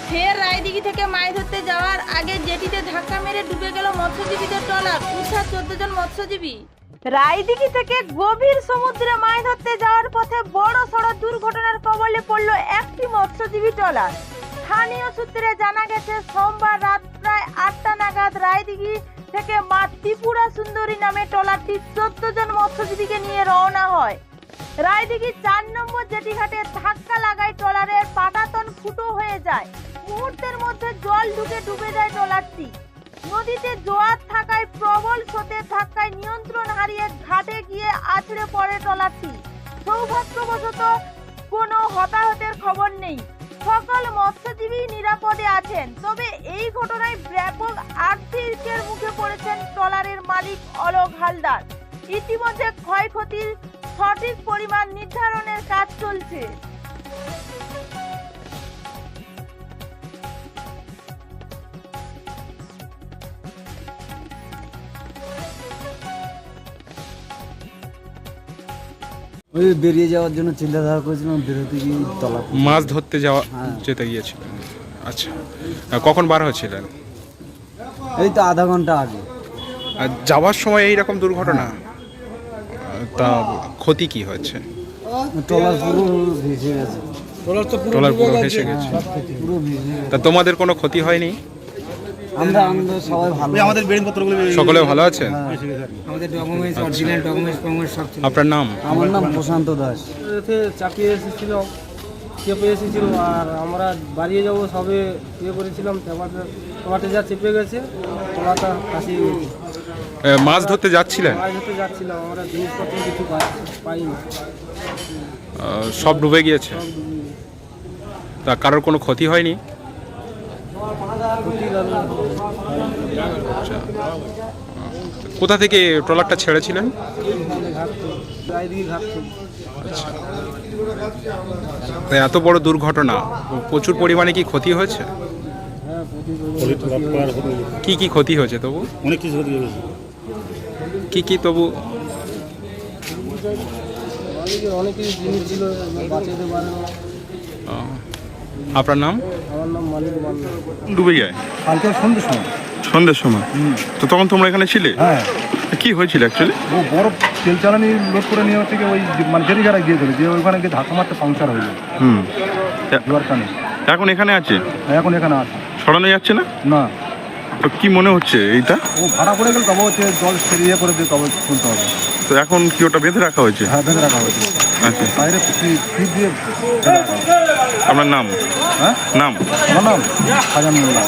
ফের রায়দিঘি থেকে মাছ ধরতে যাওয়ার আগে জেটিতে ধাক্কা মেরে ডুবে গেল মৎস্যজীবীদের ট্রলার। উদ্ধার 14 জন মৎস্যজীবী। রায়দিঘি থেকে গভীর সমুদ্রে মাছ ধরতে যাওয়ার পথে বড় সড় দুর্ঘটনার কবলে পড়ল একটি মৎস্যজীবী ট্রলার। স্থানীয় সূত্রে জানা গেছে, সোমবার রাত প্রায় 8টা নাগাদ রায়দিঘি থেকে মা ত্রিপুরা সুন্দরী নামে ট্রলারটি 14 জন মৎস্যজীবীকে নিয়ে রওনা হয়। রায়দিঘি 4 নম্বর জেটিঘাটে ধাক্কা লাগায় ট্রলারের পাটাতন ফুটো হয়ে যায়। মুহূর্তের মধ্যে জল ঢুকে ডুবে যায় ট্রলারটি। নদীতে জোয়ার থাকায় প্রবল স্রোতের ধাক্কায় নিয়ন্ত্রণ হারিয়ে ঘাটে গিয়ে আছড়ে পড়ে ট্রলারটি। সৌভাগ্যবশত কোনো হতাহতের খবর নেই। সকল মৎস্যজীবী নিরাপদে আছেন। তবে এই ঘটনায় ব্যাপক আর্থিকের মুখে পড়েছেন ট্রলারের মালিক অলোক হালদার। ইতিমধ্যে ক্ষয়ক্ষতির সঠিক পরিমাণ নির্ধারণের কাজ চলছে। ওই বেরিয়ে যাওয়ার জন্য চিন্তাধারা করেছিলাম, বেরোতে গিয়ে তলা মাছ ধরতে যেতে গিয়েছিলেন। আচ্ছা, কখন বার হয়েছিলেন? এই তো আধা ঘন্টা আগে। আর যাওয়ার সময় এই রকম দুর্ঘটনা, তা ক্ষতি কি হয়েছে? ট্রলার পুরো ভেসে গেছে। ট্রলার পুরো ভেসে গেছে। পুরো ভেসে গেছে। তা তোমাদের কোনো ক্ষতি হয়নি? আমরা সবাই ভালো। আমাদের বেড়িপত্রগুলো সকলে ভালো আছেন? আমাদের ডকুমেন্টস, অরিজিনাল ডকুমেন্টস সব ছিল। আপনার নাম? আমার নাম প্রশান্ত দাস। চাপিয়ে এসেছিল, চেপে এসেছিল, আর আমরা বাড়িয়ে যাবো সবে করেছিলাম, তোমাতে যা চেপে গেছে তোলাটা কাশিয়ে গেছে। মাছ ধরতে যাচ্ছিলেন? মাছ ধরতে যাচ্ছিলাম, আমরা জিনিসপত্র কিছু পাইনি, সব ডুবে গিয়েছে। তা কারোর কোনো ক্ষতি হয়নি? আচ্ছা, কোথা থেকে ট্রলারটা ছেড়েছিলেন? আচ্ছা, তা এত বড় দুর্ঘটনা, প্রচুর পরিমাণে কি ক্ষতি হয়েছে? কি কি ক্ষতি হয়েছে তবু? অনেক কিছু ক্ষতি হয়েছে। কি তবু? অনেক কিছু জিনিস ছিল বাঁচাতে পারে। আপনার নাম? আমার নাম মালিক মান্না। ডুবে যায় কালকে সন্ধ্যের সময়। তো তখন তোমরা এখানে ছিলে? হ্যাঁ, কি হয়েছিল অ্যাকচুয়ালি? ও বড় তেল চালানি লোড করে নিয়ে হচ্ছে ওই মানে জেরিঘাটা গিয়েছিল, যে ওইখানে গিয়ে ধাক্কা মারতে পাংচার হয়ে যায় জোয়ার টানে। এখন এখানে আছে? এখন এখানে আছে, সরানো যাচ্ছে না? না তো কি মনে হচ্ছে এইটা? ও ভাড়া পড়ে গেলে তবে হচ্ছে জল সেরিয়ে করে দিয়ে তবে তুলতে হবে। তো এখন কি ওটা বেঁধে রাখা হয়েছে? হ্যাঁ, বেঁধে রাখা হয়েছে আচ্ছা, বাইরে ফিট দিয়ে বেঁধে রাখা হয়েছে। আপনার নাম? হ্যাঁ, নাম? আমার নাম খাজান মোল্লা।